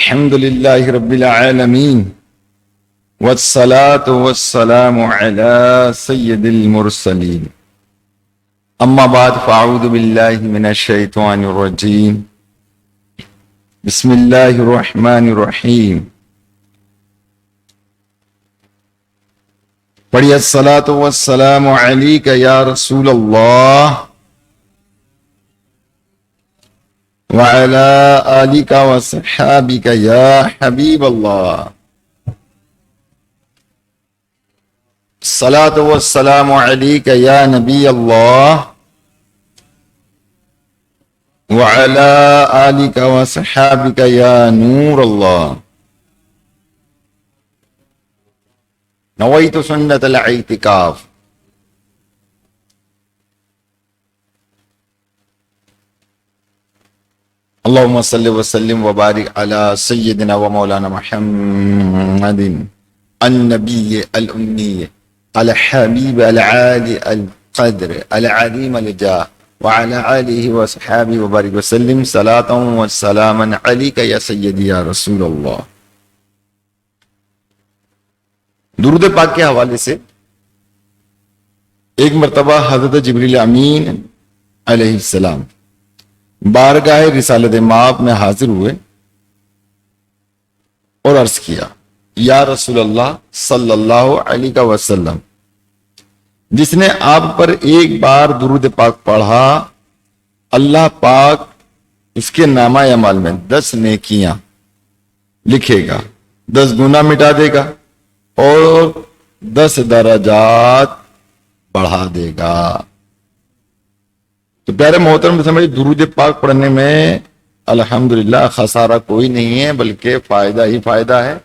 الحمد لله رب العالمين والصلاة والسلام على سيد المرسلين أما بعد فأعوذ بالله من الشيطان الرجيم بسم الله الرحمن الرحيم پڑھیے الصلاة والسلام عليك يا رسول الله وعلى آلك وصحابك يا حبيب الله الصلاة والسلام عليك يا نبي الله وعلى آلك وصحابك يا نور الله نويت سنة الاعتكاف. اللهم صل وسلم وبارك على سيدنا ومولانا محمد النبي الأمي الحبيب العالي القدر العظيم الجاه وعلى آله وصحابه وبارك وسلم صلاة وسلاما عليك يا سيدي يا رسول الله. درود پاک کے حوالے سے ایک مرتبہ حضرت جبریل امین علیہ السلام بارگاہ رسالت مآب میں حاضر ہوئے اور عرض کیا یا رسول اللہ صلی اللہ علیہ وسلم، جس نے آپ پر ایک بار درود پاک پڑھا اللہ پاک اس کے نامہ اعمال میں 10 نیکیاں لکھے گا، 10 گناہ مٹا دے گا اور 10 درجات بڑھا دے گا. تو پیارے محترم سمجھ، درود پاک پڑھنے میں الحمدللہ خسارہ کوئی نہیں ہے، بلکہ فائدہ ہی فائدہ ہے.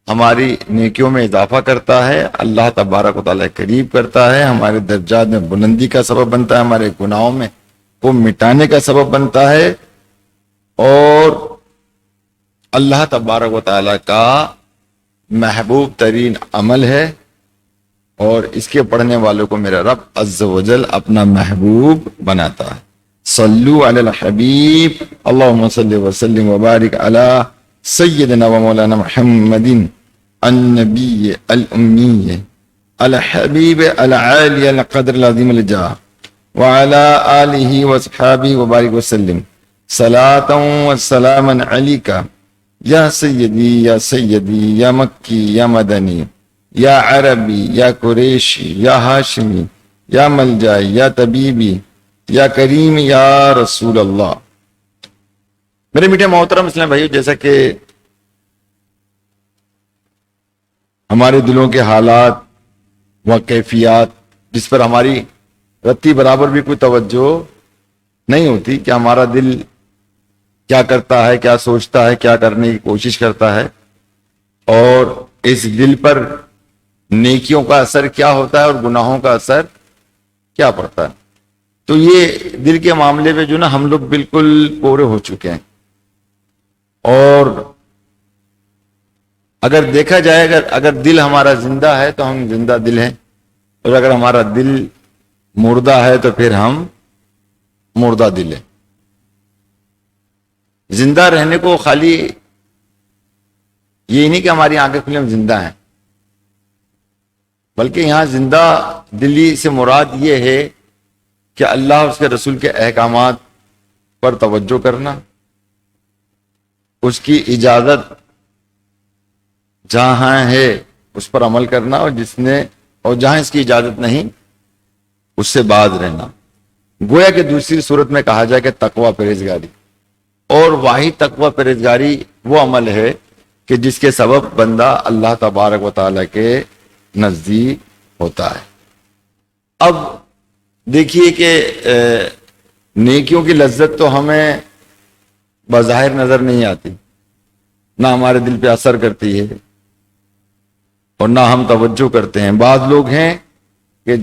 ہماری نیکیوں میں اضافہ کرتا ہے، اللہ تبارک و تعالیٰ قریب کرتا ہے، ہمارے درجات میں بلندی کا سبب بنتا ہے، ہمارے گناہوں میں کو مٹانے کا سبب بنتا ہے، اور اللہ تبارک و تعالیٰ کا محبوب ترین عمل ہے، اور اس کے پڑھنے والوں کو میرا رب عز و جل اپنا محبوب بناتا ہے. صلو علی الحبیب اللہم صلی وسلم وبارک علی سیدنا و مولانا محمد النبی الامی الحبیب العالی القدر العظیم الجاہ وعلی آلہ وصحابہ وبارک وسلم صلاة و سلاما علیکہ یا سیدی یا مکی یا مدنی یا عربی یا قریشی یا ہاشمی یا ملجائی یا طبیبی یا کریم یا رسول اللہ. میرے میٹھے محترم اسلام بھائیو، جیسا کہ ہمارے دلوں کے حالات و کیفیات جس پر ہماری رتی برابر بھی کوئی توجہ نہیں ہوتی کہ ہمارا دل کیا کرتا ہے، کیا سوچتا ہے، کیا کرنے کی کوشش کرتا ہے، اور اس دل پر نیکیوں کا اثر کیا ہوتا ہے اور گناہوں کا اثر کیا پڑتا ہے. تو یہ دل کے معاملے میں جو نا ہم لوگ بالکل پورے ہو چکے ہیں. اور اگر دیکھا جائے اگر دل ہمارا زندہ ہے تو ہم زندہ دل ہیں، اور اگر ہمارا دل مردہ ہے تو پھر ہم مردہ دل ہیں. زندہ رہنے کو خالی یہ نہیں کہ ہماری آنکھیں کھلی ہم زندہ ہیں، بلکہ یہاں زندہ دلی سے مراد یہ ہے کہ اللہ اور اس کے رسول کے احکامات پر توجہ کرنا، اس کی اجازت جہاں ہے اس پر عمل کرنا، اور جہاں اس کی اجازت نہیں اس سے باز رہنا. گویا کہ دوسری صورت میں کہا جائے کہ تقوی پرہیزگاری، اور واحد تقوی پرہیزگاری وہ عمل ہے کہ جس کے سبب بندہ اللہ تبارک و تعالیٰ کے نزدیک ہوتا ہے. اب دیکھیے کہ نیکیوں کی لذت تو ہمیں بظاہر نظر نہیں آتی، نہ ہمارے دل پہ اثر کرتی ہے اور نہ ہم توجہ کرتے ہیں. بعض لوگ ہیں کہ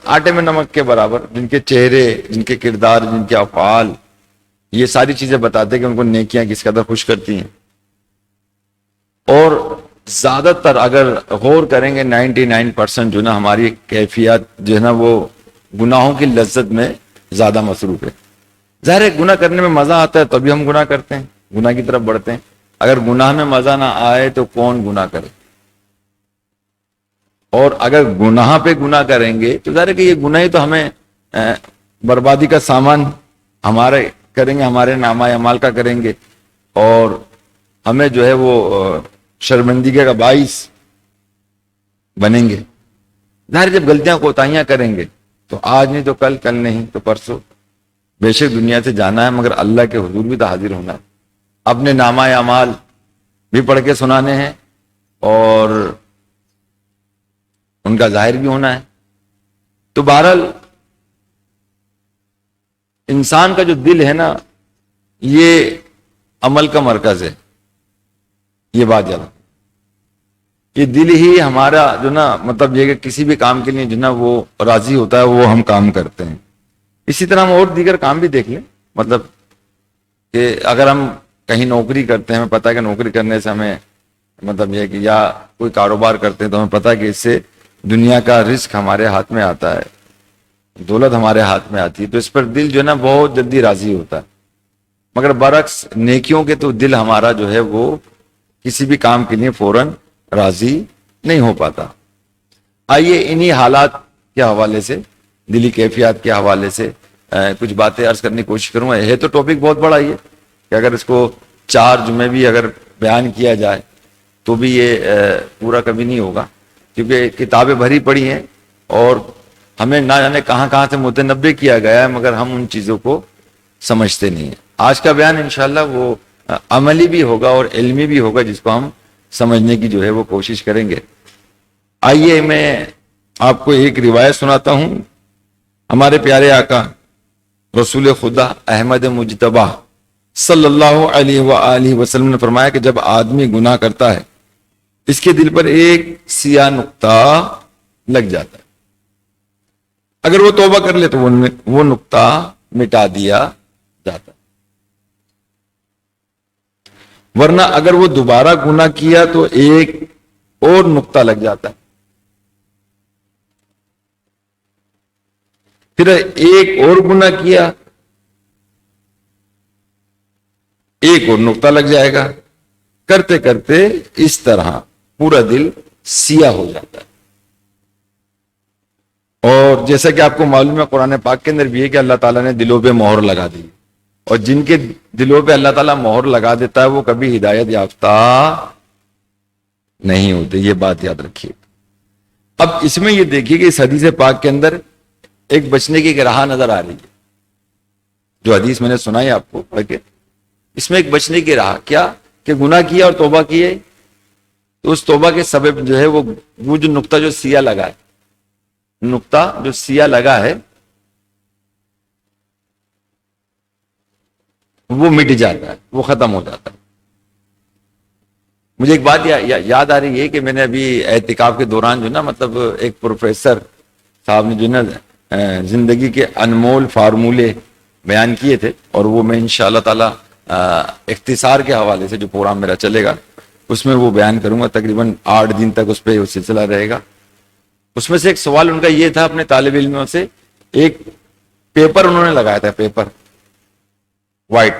آٹے میں نمک کے برابر، جن کے چہرے، جن کے کردار، جن کے افعال یہ ساری چیزیں بتاتے ہیں کہ ان کو نیکیاں کس قدر خوش کرتی ہیں. اور زیادہ تر اگر غور کریں گے 99% جو نا ہماری کیفیت جو ہے نا وہ گناہوں کی لذت میں زیادہ مصروف ہے. ظاہر ہے گناہ کرنے میں مزہ آتا ہے تبھی ہم گناہ کرتے ہیں، گناہ کی طرف بڑھتے ہیں. اگر گناہ میں مزہ نہ آئے تو کون گناہ کرے؟ اور اگر گناہ پہ گناہ کریں گے تو ظاہر ہے کہ یہ گناہ ہی تو ہمیں بربادی کا سامان ہمارے کریں گے، ہمارے نامہ اعمال کا کریں گے، اور ہمیں جو ہے وہ شرمندگی کا باعث بنیں گے. ظاہر جب غلطیاں کوتاہیاں کریں گے تو آج نہیں تو کل، کل نہیں تو پرسوں بے شک دنیا سے جانا ہے، مگر اللہ کے حضور بھی تو حاضر ہونا ہے. اپنے نامہ اعمال بھی پڑھ کے سنانے ہیں اور ان کا ظاہر بھی ہونا ہے. تو بہرحال انسان کا جو دل ہے نا، یہ عمل کا مرکز ہے. یہ بات یاد، یہ دل ہی ہمارا جو نا مطلب یہ کہ کسی بھی کام کے لیے جو نا وہ راضی ہوتا ہے وہ ہم کام کرتے ہیں. اسی طرح ہم اور دیگر کام بھی دیکھ لیں، مطلب کہ اگر ہم کہیں نوکری کرتے ہیں، ہمیں پتہ ہے کہ نوکری کرنے سے ہمیں مطلب یہ کہ یا کوئی کاروبار کرتے ہیں تو ہمیں پتہ ہے کہ اس سے دنیا کا رزق ہمارے ہاتھ میں آتا ہے، دولت ہمارے ہاتھ میں آتی ہے، تو اس پر دل جو ہے نا بہت جلدی راضی ہوتا ہے. مگر برعکس نیکیوں کے تو دل ہمارا جو ہے وہ کسی بھی کام کے لیے فوراً راضی نہیں ہو پاتا. آئیے انہی حالات کے حوالے سے، دلی کیفیات کے حوالے سے کچھ باتیں عرض کرنے کی کوشش کروں گا. ہے تو ٹاپک بہت بڑا یہ کہ اگر اس کو 4 جمعے بھی اگر بیان کیا جائے تو بھی یہ پورا کبھی نہیں ہوگا، کیونکہ کتابیں بھری پڑی ہیں اور ہمیں نہ جانے کہاں کہاں سے متنبع کیا گیا ہے، مگر ہم ان چیزوں کو سمجھتے نہیں ہیں. آج کا بیان انشاءاللہ وہ عملی بھی ہوگا اور علمی بھی ہوگا، جس کو ہم سمجھنے کی جو ہے وہ کوشش کریں گے. آئیے میں آپ کو ایک روایت سناتا ہوں. ہمارے پیارے آقا رسول خدا احمد مجتبی صلی اللہ علیہ وآلہ وسلم نے فرمایا کہ جب آدمی گناہ کرتا ہے اس کے دل پر ایک سیاہ نقطہ لگ جاتا ہے. اگر وہ توبہ کر لے تو وہ نقطہ مٹا دیا جاتا ہے، ورنہ اگر وہ دوبارہ گناہ کیا تو ایک اور نقطہ لگ جاتا ہے. پھر ایک اور گناہ کیا، ایک اور نقطہ لگ جائے گا. کرتے کرتے اس طرح پورا دل سیاہ ہو جاتا ہے. اور جیسا کہ آپ کو معلوم ہے قرآن پاک کے اندر بھی ہے کہ اللہ تعالیٰ نے دلوں پہ مہر لگا دی، اور جن کے دلوں پہ اللہ تعالیٰ مہر لگا دیتا ہے وہ کبھی ہدایت یافتہ نہیں ہوتے. یہ بات یاد رکھیے. اب اس میں یہ دیکھیے کہ اس حدیث پاک کے اندر ایک بچنے کی راہ نظر آ رہی ہے. جو حدیث میں نے سنائی آپ کو پڑھ کے، اس میں ایک بچنے کی راہ کیا کہ گناہ کیا اور توبہ کیے تو اس توبہ کے سبب جو ہے وہ جو نقطہ جو سیاہ لگا ہے، نقطہ جو سیاہ لگا ہے وہ مٹ جاتا ہے، وہ ختم ہو جاتا ہے. مجھے ایک بات یاد آ رہی ہے کہ میں نے ابھی اعتکاف کے دوران جو نا مطلب ایک پروفیسر صاحب نے جو نا زندگی کے انمول فارمولے بیان کیے تھے، اور وہ میں انشاءاللہ تعالی اختصار کے حوالے سے جو پروگرام میرا چلے گا اس میں وہ بیان کروں گا. تقریباً 8 دن تک اس پہ وہ سلسلہ رہے گا. اس میں سے ایک سوال ان کا یہ تھا اپنے طالب علموں سے، ایک پیپر انہوں نے لگایا تھا، پیپر وائٹ،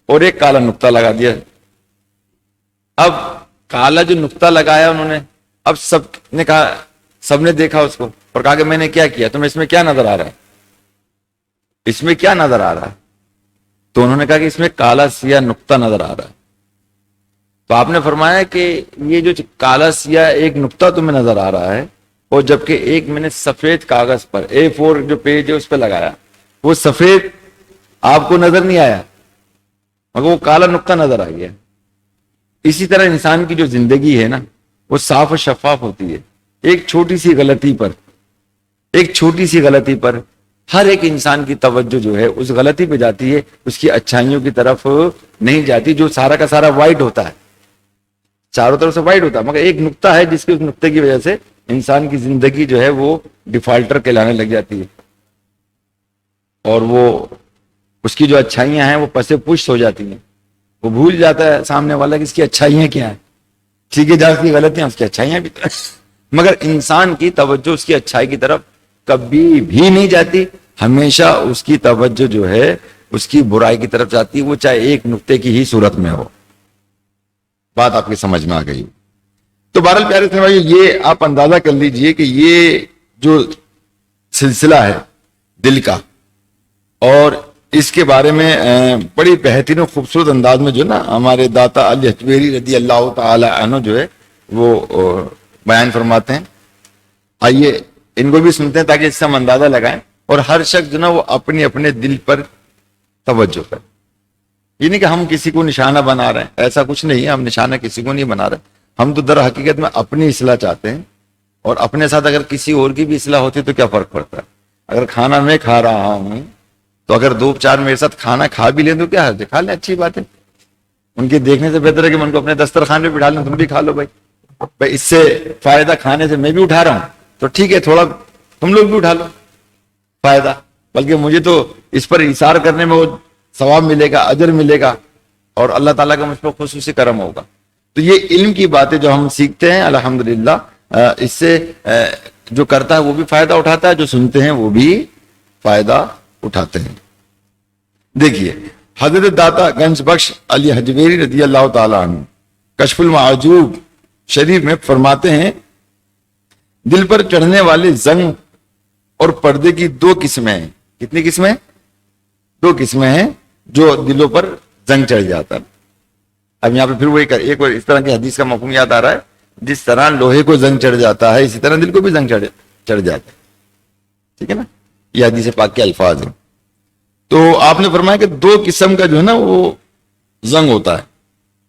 اور ایک کالا نقطہ لگا دیا. اب کالا جو نقطہ لگایا انہوں نے، اب سب نے دیکھا اس کو اور کہا کہ میں نے کیا کیا، تمہیں اس میں کیا نظر آ رہا ہے، اس میں کیا نظر آ رہا ہے؟ تو انہوں نے کہا کہ اس میں کالا سیاہ نقطہ نظر آ رہا ہے. تو آپ نے فرمایا کہ یہ جو کالا سیاہ ایک نقطہ تمہیں نظر آ رہا ہے، اور جبکہ ایک میں نے سفید کاغذ پر A4 جو پیج ہے اس پہ لگایا، وہ سفید آپ کو نظر نہیں آیا مگر وہ کالا نقطہ نظر آ گیا. اسی طرح انسان کی جو زندگی ہے نا وہ صاف و شفاف ہوتی ہے. ایک چھوٹی سی غلطی پر ہر ایک انسان کی توجہ جو ہے اس غلطی پہ جاتی ہے، اس کی اچھائیوں کی طرف نہیں جاتی. جو سارا کا سارا وائٹ ہوتا ہے، چاروں طرف سے وائٹ ہوتا ہے، مگر ایک نقطہ ہے جس کے اس نقطے کی وجہ سے انسان کی زندگی جو ہے وہ ڈیفالٹر کہلانے لگ جاتی ہے، اور وہ اس کی جو اچھائیاں ہیں وہ پسے پشت ہو جاتی ہیں. وہ بھول جاتا ہے سامنے والا کہ اس کی اچھائیاں کیا ہیں. ٹھیک ہے، جہاں اس کی غلطیاں اس کی اچھائیاں بھی مگر انسان کی توجہ اس کی اچھائی کی طرف کبھی بھی نہیں جاتی. ہمیشہ اس کی توجہ جو ہے اس کی برائی کی طرف جاتی ہے، وہ چاہے ایک نقطے کی ہی صورت میں ہو۔ بات آپ کی سمجھ میں آ گئی؟ تو بہرحال پیارے اسلامی بھائیو، یہ آپ اندازہ کر لیجئے کہ یہ جو سلسلہ ہے دل کا، اور اس کے بارے میں بڑی بہترین و خوبصورت انداز میں جو نا ہمارے داتا علی حجویری رضی اللہ تعالی عنہ جو ہے وہ بیان فرماتے ہیں۔ آئیے ان کو بھی سنتے ہیں تاکہ اس سے ہم اندازہ لگائیں، اور ہر شخص جو نا وہ اپنے اپنے دل پر توجہ کرے۔ یہ نہیں کہ ہم کسی کو نشانہ بنا رہے ہیں، ایسا کچھ نہیں ہے، ہم نشانہ کسی کو نہیں بنا رہے، ہم تو در حقیقت میں اپنی اصلاح چاہتے ہیں، اور اپنے ساتھ اگر کسی اور کی بھی اصلاح ہوتی تو کیا فرق پڑتا ہے؟ اگر کھانا میں کھا رہا ہوں تو اگر دو چار میرے ساتھ کھانا کھا بھی لیں تو کیا حرج ہے، کھا لیں، اچھی بات ہے۔ ان کے دیکھنے سے بہتر ہے کہ میں ان کو اپنے دسترخوان پہ بٹھا لوں، تم بھی کھا لو بھائی اس سے فائدہ کھانے سے میں بھی اٹھا رہا ہوں تو ٹھیک ہے، تھوڑا تم لوگ بھی اٹھا لو فائدہ، بلکہ مجھے تو اس پر اثار کرنے میں وہ ثواب ملے گا، اجر ملے گا، اور اللہ تعالیٰ کا مجھ پر خصوصی کرم ہوگا۔ تو یہ علم کی باتیں جو ہم سیکھتے ہیں الحمدللہ، اس سے جو کرتا ہے وہ بھی فائدہ اٹھاتا ہے، جو سنتے ہیں وہ بھی فائدہ اٹھاتے ہیں۔ دیکھیے حضرت داتا گنج بخش علی حجویری رضی اللہ تعالیٰ عنہ کشف المعجوب شریف میں فرماتے ہیں، دل پر چڑھنے والے زنگ اور پردے کی دو قسمیں ہیں۔ کتنی قسمیں؟ دو قسمیں ہیں جو دلوں پر زنگ چڑھ جاتا ہے۔ اب یہاں پہ پھر وہ ایک اور اس طرح کی حدیث کا مفہوم یاد آ رہا ہے، جس طرح لوہے کو زنگ چڑھ جاتا ہے اسی طرح دل کو بھی زنگ چڑھ جاتا ہے، ٹھیک ہے نا، یہ حدیث پاک کے الفاظ ہیں۔ تو آپ نے فرمایا کہ دو قسم کا جو ہے نا وہ زنگ ہوتا ہے،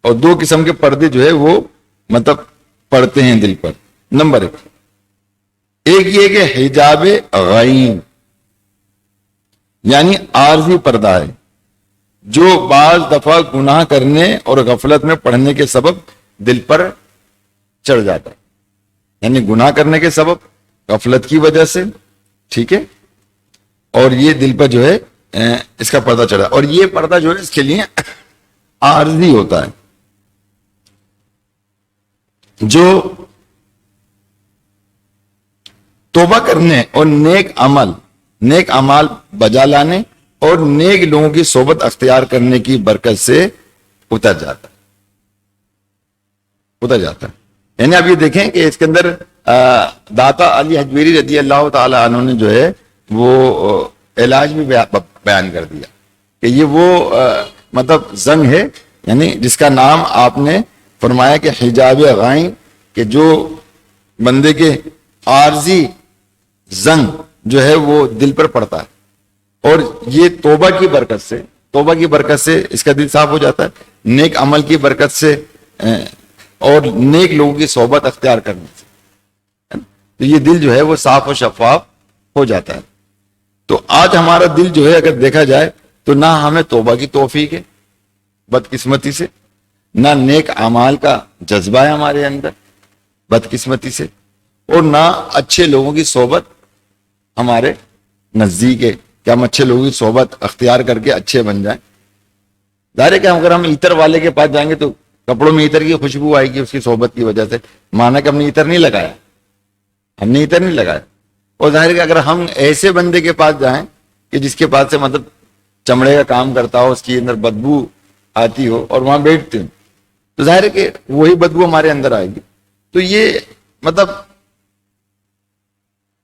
اور دو قسم کے پردے جو ہے وہ مطلب پڑتے ہیں دل پر۔ نمبر ایک یہ کہ حجاب غین، یعنی عارضی پردہ ہے، جو بعض دفعہ گناہ کرنے اور غفلت میں پڑھنے کے سبب دل پر چڑھ جاتا ہے، یعنی گناہ کرنے کے سبب، غفلت کی وجہ سے، ٹھیک ہے، اور یہ دل پر جو ہے اس کا پردہ چڑھا، اور یہ پردہ جو ہے اس کے لیے عارضی ہوتا ہے۔ جو توبہ کرنے اور نیک اعمال بجا لانے اور نیک لوگوں کی صحبت اختیار کرنے کی برکت سے اتر جاتا ہے۔ یعنی آپ یہ دیکھیں کہ اس کے اندر داتا علی حجویری رضی اللہ تعالی عنہ نے جو ہے وہ علاج بھی بیان کر دیا کہ یہ وہ مطلب زنگ ہے، یعنی جس کا نام آپ نے فرمایا کہ حجاب غائن، کہ جو بندے کے عارضی زنگ جو ہے وہ دل پر پڑتا ہے، اور یہ توبہ کی برکت سے اس کا دل صاف ہو جاتا ہے، نیک عمل کی برکت سے اور نیک لوگوں کی صحبت اختیار کرنے سے، تو یہ دل جو ہے وہ صاف و شفاف ہو جاتا ہے۔ تو آج ہمارا دل جو ہے اگر دیکھا جائے تو نہ ہمیں توبہ کی توفیق ہے بدقسمتی سے، نہ نیک اعمال کا جذبہ ہے ہمارے اندر بدقسمتی سے، اور نہ اچھے لوگوں کی صحبت ہمارے نزدیک ہے کہ ہم اچھے لوگوں کی صحبت اختیار کر کے اچھے بن جائیں۔ ظاہر ہے کہ اگر ہم عطر والے کے پاس جائیں گے تو کپڑوں میں عطر کی خوشبو آئے گی اس کی صحبت کی وجہ سے، مانا کہ ہم نے عطر نہیں لگایا، اور ظاہر ہے کہ اگر ہم ایسے بندے کے پاس جائیں کہ جس کے پاس سے مطلب چمڑے کا کام کرتا ہو، اس کی اندر بدبو آتی ہو، اور وہاں بیٹھتے ہیں تو ظاہر ہے کہ وہی بدبو ہمارے اندر آئے گی۔ تو یہ مطلب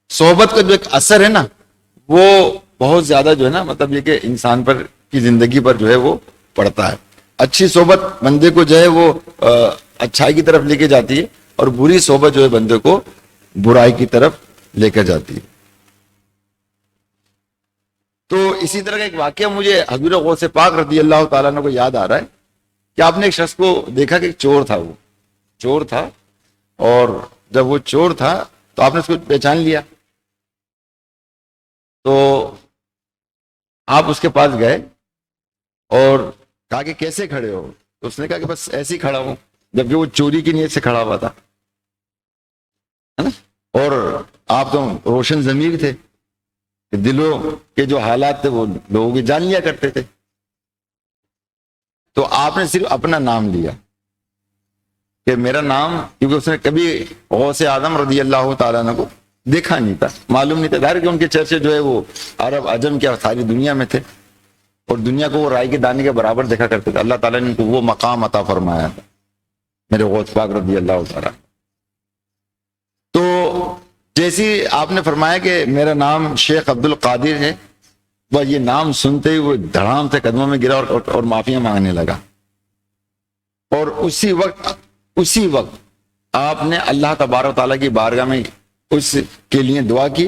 صحبت کا جو ایک اثر ہے نا وہ بہت زیادہ جو ہے نا مطلب یہ کہ انسان پر کی زندگی پر جو ہے وہ پڑتا ہے۔ اچھی صحبت بندے کو جو ہے وہ اچھائی کی طرف لے کے جاتی ہے، اور بری صحبت جو ہے بندے کو برائی کی طرف لے کر جاتی ہے۔ تو اسی طرح کا ایک واقعہ مجھے حضور غوث پاک رضی اللہ تعالیٰ عنہ کو یاد آ رہا ہے کہ آپ نے ایک شخص کو دیکھا کہ چور تھا، اور جب وہ چور تھا تو آپ نے اس کو پہچان لیا، تو آپ اس کے پاس گئے اور کہا کہ کیسے کھڑے ہو؟ تو اس نے کہا کہ بس ایسے ہی کھڑا ہوں، جبکہ وہ چوری کی نیت سے کھڑا ہوا تھا، ہے نا؟ اور آپ تو روشن ضمیر تھے کہ دلوں کے جو حالات تھے وہ لوگوں کی جان لیا کرتے تھے، تو آپ نے صرف اپنا نام لیا کہ میرا نام، کیونکہ اس نے کبھی غوث اعظم رضی اللہ تعالیٰ عنہ کو دیکھا نہیں تھا، معلوم نہیں تھا، ظاہر کہ ان کے چرچے جو ہے وہ عرب عجم کے ساری دنیا میں تھے، اور دنیا کو وہ رائی کے دانے کے برابر دیکھا کرتے تھے. اللہ تعالیٰ نے ان کو وہ مقام عطا فرمایا تھا میرے غوث پاک رضی اللہ تعالیٰ. تو جیسی آپ نے فرمایا کہ میرا نام شیخ عبد القادر ہے، وہ یہ نام سنتے ہی وہ دھڑام سے قدموں میں گرا اور معافیاں مانگنے لگا. اور اسی وقت آپ نے اللہ تبارک و تعالیٰ کی بارگاہ میں اس کے لیے دعا کی.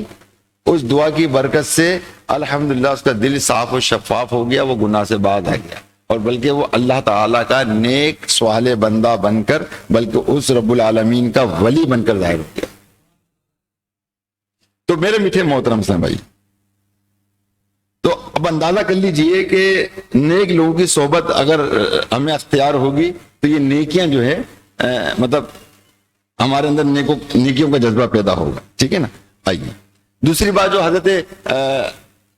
اس دعا کی برکت سے الحمدللہ اس کا دل صاف و شفاف ہو گیا، وہ گناہ سے باز آ گیا، اور بلکہ وہ اللہ تعالیٰ کا نیک صالح بندہ بن کر بلکہ اس رب العالمین کا ولی بن کر ظاہر ہو گیا. تو میرے میٹھے محترم سے بھائی، تو اب اندازہ کر لیجئے کہ نیک لوگوں کی صحبت اگر ہمیں اختیار ہوگی تو یہ نیکیاں جو ہے مطلب ہمارے اندر نیکیوں کا جذبہ پیدا ہوگا. ٹھیک ہے نا. آئیے دوسری بات جو حضرت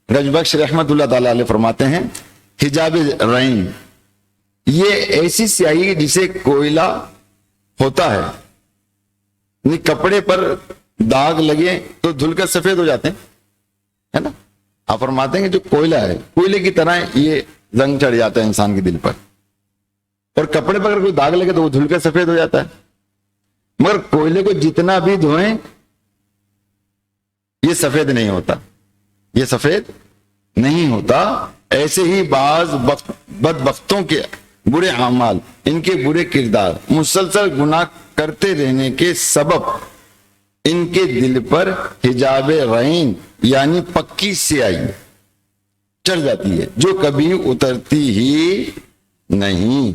رجبخش رحمت اللہ تعالی علیہ فرماتے ہیں، حجاب رعین، یہ ایسی سیاہی جسے کوئلہ ہوتا ہے، یعنی کپڑے پر داغ لگے تو دھل کر سفید ہو جاتے ہیں، ہے نا. آپ فرماتے ہیں کہ جو کوئلہ ہے، کوئلے کی طرح یہ زنگ چڑھ جاتا ہے انسان کے دل پر، اور کپڑے پر اگر کوئی داغ لگے تو وہ دھل کر سفید ہو جاتا ہے. مگر کوئلے کو جتنا بھی دھوئیں یہ سفید نہیں ہوتا، یہ سفید نہیں ہوتا. ایسے ہی بعض بدبختوں کے برے اعمال، ان کے برے کردار مسلسل گناہ کرتے رہنے کے سبب ان کے دل پر حجاب رعین یعنی پکی سیاہی چڑھ جاتی ہے جو کبھی اترتی ہی نہیں.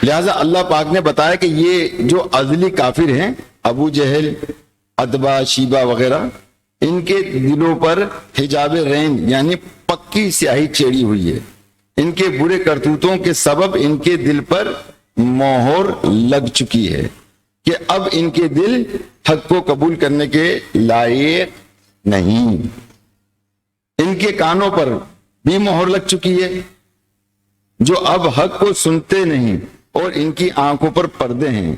لہذا اللہ پاک نے بتایا کہ یہ جو ازلی کافر ہیں، ابو جہل، اتبا، شیبہ وغیرہ، ان کے دلوں پر حجاب رعین یعنی پکی سیاہی چڑھی ہوئی ہے. ان کے برے کرتوتوں کے سبب ان کے دل پر مہر لگ چکی ہے کہ اب ان کے دل حق کو قبول کرنے کے لائق نہیں. ان کے کانوں پر بھی مہر لگ چکی ہے جو اب حق کو سنتے نہیں، اور ان کی آنکھوں پر پردے ہیں،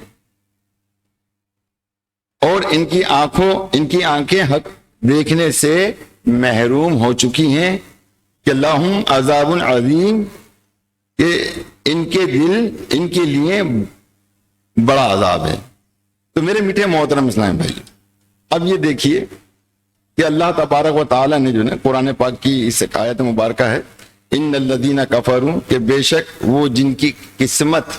اور ان کی آنکھیں حق دیکھنے سے محروم ہو چکی ہیں کہ لہم عذاب عظیم، کہ ان کے دل ان کے لیے بڑا عذاب ہے. تو میرے میٹھے محترم اسلام بھائی، اب یہ دیکھیے کہ اللہ تبارک و تعالیٰ نے جو ہے قرآن پاک کی اس آیت مبارکہ ہے، ان الذین کفروا، کہ بے شک وہ جن کی قسمت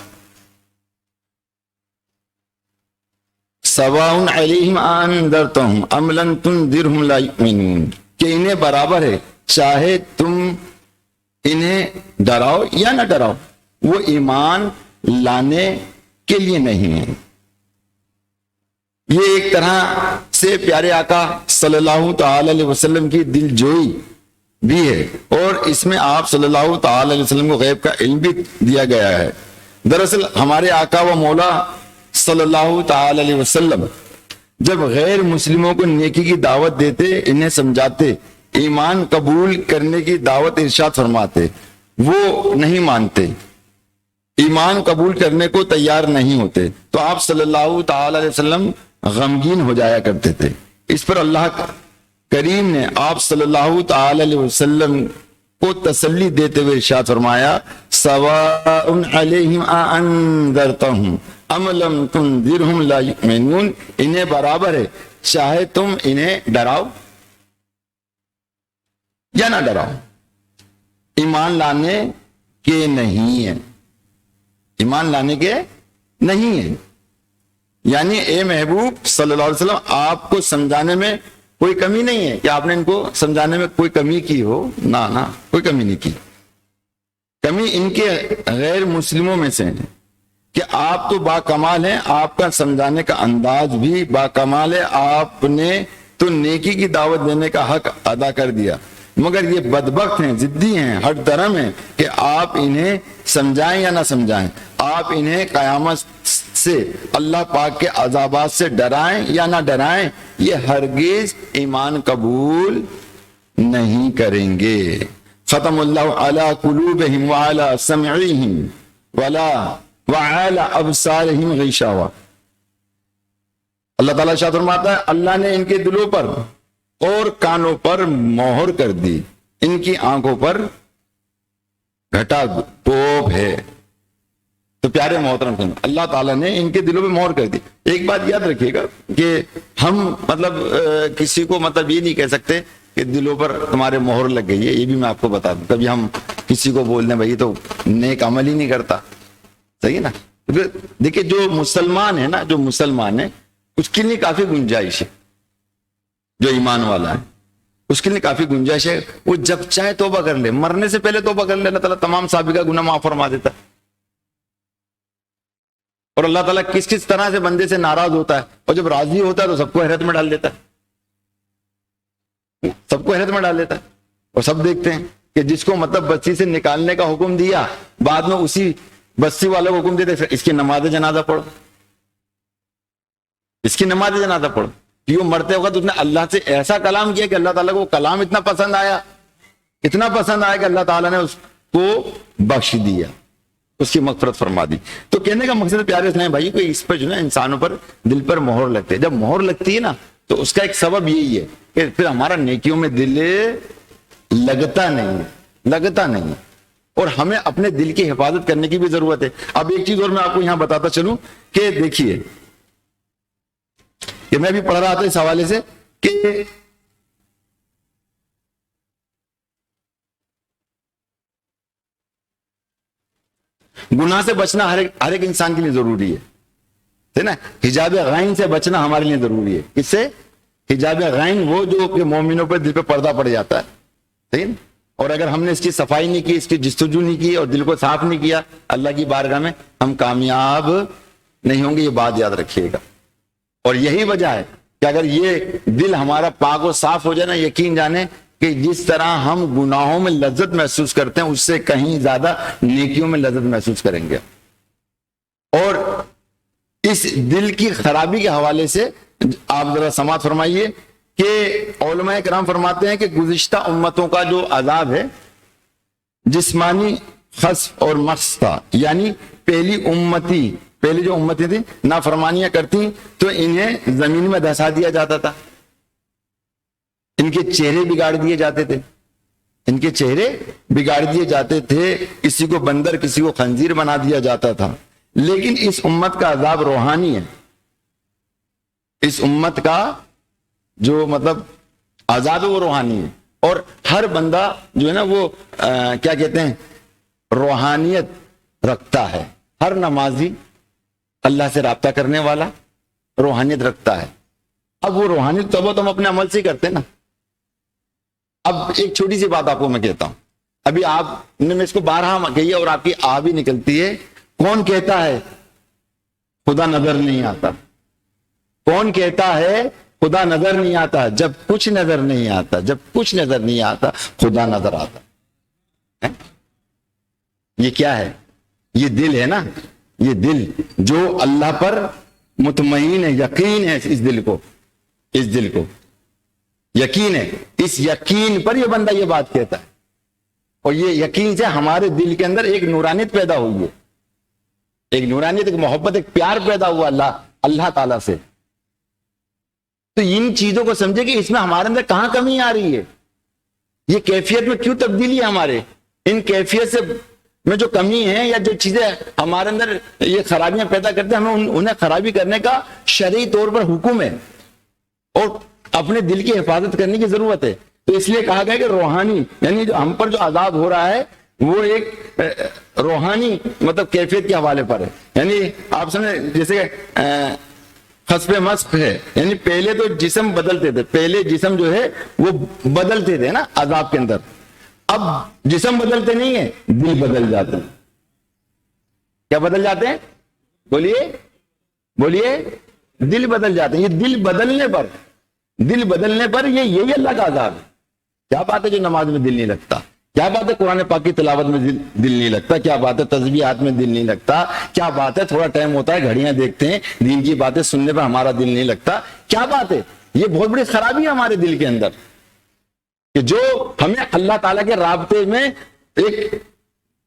سواء علیہم انذرتہم ام لم تنذرہم لا یؤمنون، کہ انہیں برابر ہے چاہے تم انہیں ڈراؤ یا نہ ڈراؤ، وہ ایمان لانے کے لیے نہیں ہے. یہ ایک طرح سے پیارے آقا صلی اللہ تعالی علیہ وسلم کی دل جوئی بھی ہے، اور اس میں آپ صلی اللہ تعالی علیہ وسلم کو غیب کا علم بھی دیا گیا ہے. دراصل ہمارے آقا و مولا صلی اللہ تعالی علیہ وسلم جب غیر مسلموں کو نیکی کی دعوت دیتے، انہیں سمجھاتے، ایمان قبول کرنے کی دعوت ارشاد فرماتے، وہ نہیں مانتے، ایمان قبول کرنے کو تیار نہیں ہوتے، تو آپ صلی اللہ تعالی علیہ وسلم غمگین ہو جایا کرتے تھے. اس پر اللہ کریم نے آپ صلی اللہ تعالی علیہ وسلم کو تسلی دیتے ہوئے ارشاد فرمایا، سواء علیہم انذرتہم ام لم تنذرہم لا یؤمنون، انہیں برابر ہے چاہے تم انہیں ڈراؤ یا نہ ڈراؤ، ایمان لانے کے نہیں ہے، ایمان لانے کے نہیں ہے. یعنی اے محبوب صلی اللہ علیہ وسلم، آپ کو سمجھانے میں کوئی کمی نہیں ہے کہ آپ نے ان کو سمجھانے میں کوئی کمی کی ہو، نہ کوئی کمی نہیں کی. کمی ان کے غیر مسلموں میں سے ہے کہ آپ تو با کمال ہیں، آپ کا سمجھانے کا انداز بھی با کمال ہے، آپ نے تو نیکی کی دعوت دینے کا حق ادا کر دیا، مگر یہ بدبخت ہیں، ضدی ہیں، ہٹ درم ہیں کہ آپ انہیں سمجھائیں یا نہ سمجھائیں، آپ انہیں قیامت سے اللہ پاک کے عذابات سے ڈرائیں یا نہ ڈرائیں، یہ ہرگز ایمان قبول نہیں کریں گے. ختم اللہ علی قلوبہم وعلی سمعہم وعلی ابصارہم غشاوہ. اللہ تعالیٰ ارشاد فرماتا ہے اللہ نے ان کے دلوں پر اور کانوں پر مہر کر دی. ان کی آنکھوں پر گھٹا ٹوپ ہے. تو پیارے محترم سن، اللہ تعالیٰ نے ان کے دلوں پہ مہر کر دی. ایک بات یاد رکھیے گا کہ ہم مطلب کسی کو مطلب یہ نہیں کہہ سکتے کہ دلوں پر تمہارے مہر لگ گئی ہے. یہ بھی میں آپ کو بتا دوں، کبھی ہم کسی کو بول دیں بھائی تو نیک عمل ہی نہیں کرتا، صحیح ہے نا. دیکھیے جو مسلمان ہے نا، جو مسلمان ہے اس کے لیے کافی گنجائش ہے. جو ایمان والا ہے اس کے لیے کافی گنجائش ہے. وہ جب چاہے توبہ کر لے، مرنے سے پہلے توبہ کر لے، اللہ تعالیٰ تمام سابقہ گناہ معاف فرما دیتا ہے. اور اللہ تعالیٰ کس کس طرح سے بندے سے ناراض ہوتا ہے، اور جب راضی ہوتا ہے تو سب کو حیرت میں ڈال دیتا ہے، سب کو حیرت میں ڈال دیتا ہے. اور سب دیکھتے ہیں کہ جس کو مطلب بستی سے نکالنے کا حکم دیا، بعد میں اسی بستی والوں کو حکم دیتے اس کی نماز جنازہ پڑھو، اس کی نماز جنازہ پڑھو. کہ وہ مرتے وقت اس نے اللہ سے ایسا کلام کیا کہ اللہ تعالیٰ کو وہ کلام اتنا پسند آیا، اتنا پسند آیا کہ اللہ تعالیٰ نے اس کو بخش دیا، اس کی مغفرت فرما دی. تو کہنے کا مقصد پیارے اسلام بھائی کہ اس پر جو ہے انسانوں پر دل پر مہر لگتے ہے. جب مہر لگتی ہے نا تو اس کا ایک سبب یہی ہے کہ پھر ہمارا نیکیوں میں دل لگتا نہیں ہے. اور ہمیں اپنے دل کی حفاظت کرنے کی بھی ضرورت ہے. اب ایک چیز اور میں آپ کو یہاں بتاتا چلوں کہ دیکھیے کہ میں بھی پڑھ رہا تھا اس حوالے سے کہ گناہ سے بچنا ہر ایک انسان کے لیے ضروری ہے نا. حجاب غائن سے بچنا ہمارے لیے ضروری ہے. اس سے حجاب غائن وہ جو کہ مومنوں پر دل پہ پردہ پڑ جاتا ہے، صحیح نا. اور اگر ہم نے اس کی صفائی نہیں کی، اس کی جستجو نہیں کی اور دل کو صاف نہیں کیا اللہ کی بارگاہ میں، ہم کامیاب نہیں ہوں گے. یہ بات یاد رکھیے گا. اور یہی وجہ ہے کہ اگر یہ دل ہمارا پاک و صاف ہو جائے نا، یقین جانے کہ جس طرح ہم گناہوں میں لذت محسوس کرتے ہیں اس سے کہیں زیادہ نیکیوں میں لذت محسوس کریں گے. اور اس دل کی خرابی کے حوالے سے آپ ذرا سماعت فرمائیے کہ علماء کرام فرماتے ہیں کہ گزشتہ امتوں کا جو عذاب ہے جسمانی خسف اور مخص تھا. یعنی پہلی جو امتیں تھیں نافرمانیاں کرتی تو انہیں زمین میں دھسا دیا جاتا تھا، ان کے چہرے بگاڑ دیے جاتے تھے، کسی کو بندر کسی کو خنزیر بنا دیا جاتا تھا. لیکن اس امت کا عذاب روحانی ہے. اس امت کا جو مطلب عذاب ہے وہ روحانی ہے. اور ہر بندہ جو ہے نا وہ کیا کہتے ہیں روحانیت رکھتا ہے. ہر نمازی اللہ سے رابطہ کرنے والا روحانیت رکھتا ہے. اب وہ روحانیت تو ہم اپنے عمل سے ہی کرتے ہیں نا. اب ایک چھوٹی سی بات آپ کو میں کہتا ہوں، ابھی آپ نے میں اس کو 12 کہی ہے اور آپ کی آ بھی نکلتی ہے. کون کہتا ہے خدا نظر نہیں آتا؟ کون کہتا ہے خدا نظر نہیں آتا؟ جب کچھ نظر نہیں آتا خدا نظر آتا. یہ کیا ہے؟ یہ دل ہے نا. یہ دل جو اللہ پر مطمئن ہے، یقین ہے اس دل کو یقین ہے. اس یقین پر یہ بندہ یہ بات کہتا ہے. اور یہ یقین سے ہمارے دل کے اندر ایک نورانیت پیدا ہوئی ہے، ایک نورانیت، ایک محبت، ایک پیار پیدا ہوا اللہ تعالیٰ سے. تو ان چیزوں کو سمجھے کہ اس میں ہمارے اندر کہاں کمی آ رہی ہے، یہ کیفیت میں کیوں تبدیلی ہے ہمارے. ان کیفیت سے میں جو کمی ہے یا جو چیزیں ہمارے اندر یہ خرابیاں پیدا کرتے ہیں، ہمیں انہیں خرابی کرنے کا شرعی طور پر حکم ہے اور اپنے دل کی حفاظت کرنے کی ضرورت ہے. تو اس لیے کہا گیا کہ روحانی یعنی جو ہم پر جو عذاب ہو رہا ہے وہ ایک روحانی مطلب کیفیت کے حوالے پر ہے. یعنی آپ سمجھے جیسے خسف مسخ ہے، یعنی پہلے تو جسم بدلتے تھے، پہلے جسم جو ہے وہ بدلتے تھے نا عذاب کے اندر. اب جسم بدلتے نہیں ہیں، دل بدل جاتے ہیں. کیا بدل جاتے ہیں؟ بولیے دل بدل جاتے ہیں. یہ دل بدلنے پر یہی اللہ کا عذاب ہے. کیا بات ہے جو نماز میں دل نہیں لگتا، کیا بات ہے قرآن پاک کی تلاوت میں دل نہیں لگتا، کیا بات ہے تسبیحات میں دل نہیں لگتا، کیا بات ہے تھوڑا ٹائم ہوتا ہے گھڑیاں دیکھتے ہیں دین کی باتیں سننے پر ہمارا دل نہیں لگتا. کیا بات ہے؟ یہ بہت بڑی خرابی ہے ہمارے دل کے اندر کہ جو ہمیں اللہ تعالیٰ کے رابطے میں ایک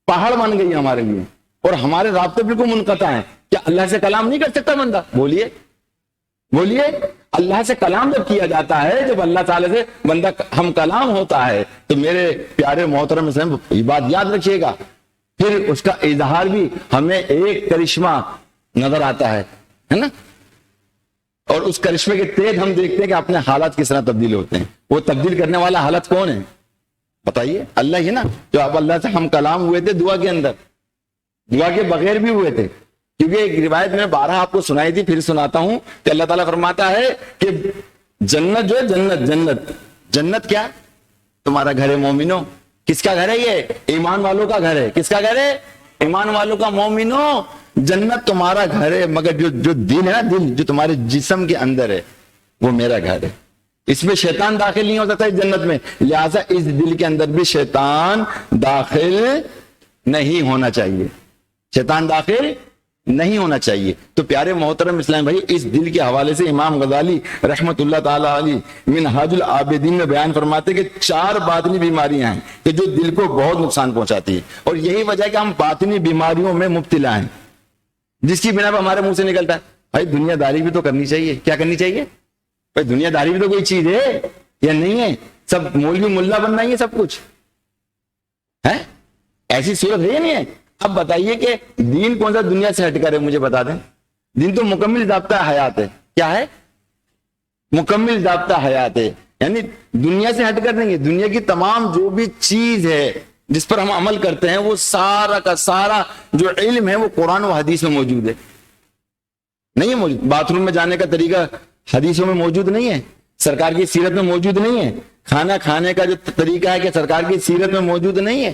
پہاڑ بن گئی ہمارے لیے اور ہمارے رابطے بالکل منقطع ہیں. کیا اللہ سے کلام نہیں کر سکتا بندہ؟ بولیے اللہ سے کلام جب کیا جاتا ہے، جب اللہ تعالیٰ سے بندہ ہم کلام ہوتا ہے، تو میرے پیارے محترم اسلام یہ بات یاد رکھیے گا، پھر اس کا اظہار بھی ہمیں ایک کرشمہ نظر آتا ہے نا، اور اس کرشمے کے تحت ہم دیکھتے ہیں کہ اپنے حالات کس طرح تبدیل ہوتے ہیں۔ وہ تبدیل کرنے والا حالت کون ہے بتائیے؟ اللہ ہی نا، جو اب اللہ سے ہم کلام ہوئے تھے دعا کے اندر، دعا کے بغیر بھی ہوئے تھے، کیونکہ ایک روایت میں 12 آپ کو سنائی تھی، پھر سناتا ہوں کہ اللہ تعالیٰ فرماتا ہے کہ جنت جو ہے، جنت کیا؟ تمہارا گھر ہے مومنو۔ کس کا گھر ہے یہ؟ ایمان والوں کا گھر ہے۔ کس کا گھر ہے؟ ایمان والوں کا۔ مومنو، جنت تمہارا گھر ہے، مگر جو دل ہے نا، دل جو تمہارے جسم کے اندر ہے، وہ میرا گھر ہے۔ اس میں شیطان داخل نہیں ہو سکتا اس جنت میں، لہذا اس دل کے اندر بھی شیطان داخل نہیں ہونا چاہیے، شیطان داخل نہیں ہونا چاہیے۔ تو پیارے محترم اسلام بھائی، اس دل کے حوالے سے امام غزالی رحمت اللہ تعالی علیہ منہاج العابدین میں بیان فرماتے کہ 4 باطنی بیماریاں ہیں کہ جو دل کو بہت نقصان پہنچاتی ہے، اور یہی وجہ ہے کہ ہم باطنی بیماریوں میں مبتلا ہیں، جس کی بنا پر ہمارے منہ سے نکلتا ہے بھائی دنیا داری بھی تو کرنی چاہیے۔ کیا کرنی چاہیے بھائی؟ دنیا داری بھی تو کوئی چیز ہے یا نہیں ہے؟ سب مولوی ملا بننا ہی ہے سب کچھ ہے؟ ایسی صورت ہے یا نہیں ہے؟ اب بتائیے کہ دین کون سا دنیا سے ہٹ کر ہے؟ مجھے بتا دیں۔ دین تو مکمل ضابطہ حیات ہے۔ کیا ہے؟ مکمل ضابطہ حیات ہے، یعنی دنیا سے ہٹ کر نہیں ہے، دنیا کی تمام جو بھی چیز ہے جس پر ہم عمل کرتے ہیں، وہ سارا کا سارا جو علم ہے وہ قرآن و حدیث میں موجود ہے۔ نہیں ہے موجود؟ باتھ روم میں جانے کا طریقہ حدیثوں میں موجود نہیں ہے، سرکار کی سیرت میں موجود نہیں ہے۔ کھانا کھانے کا جو طریقہ ہے کہ سرکار کی سیرت میں موجود نہیں ہے۔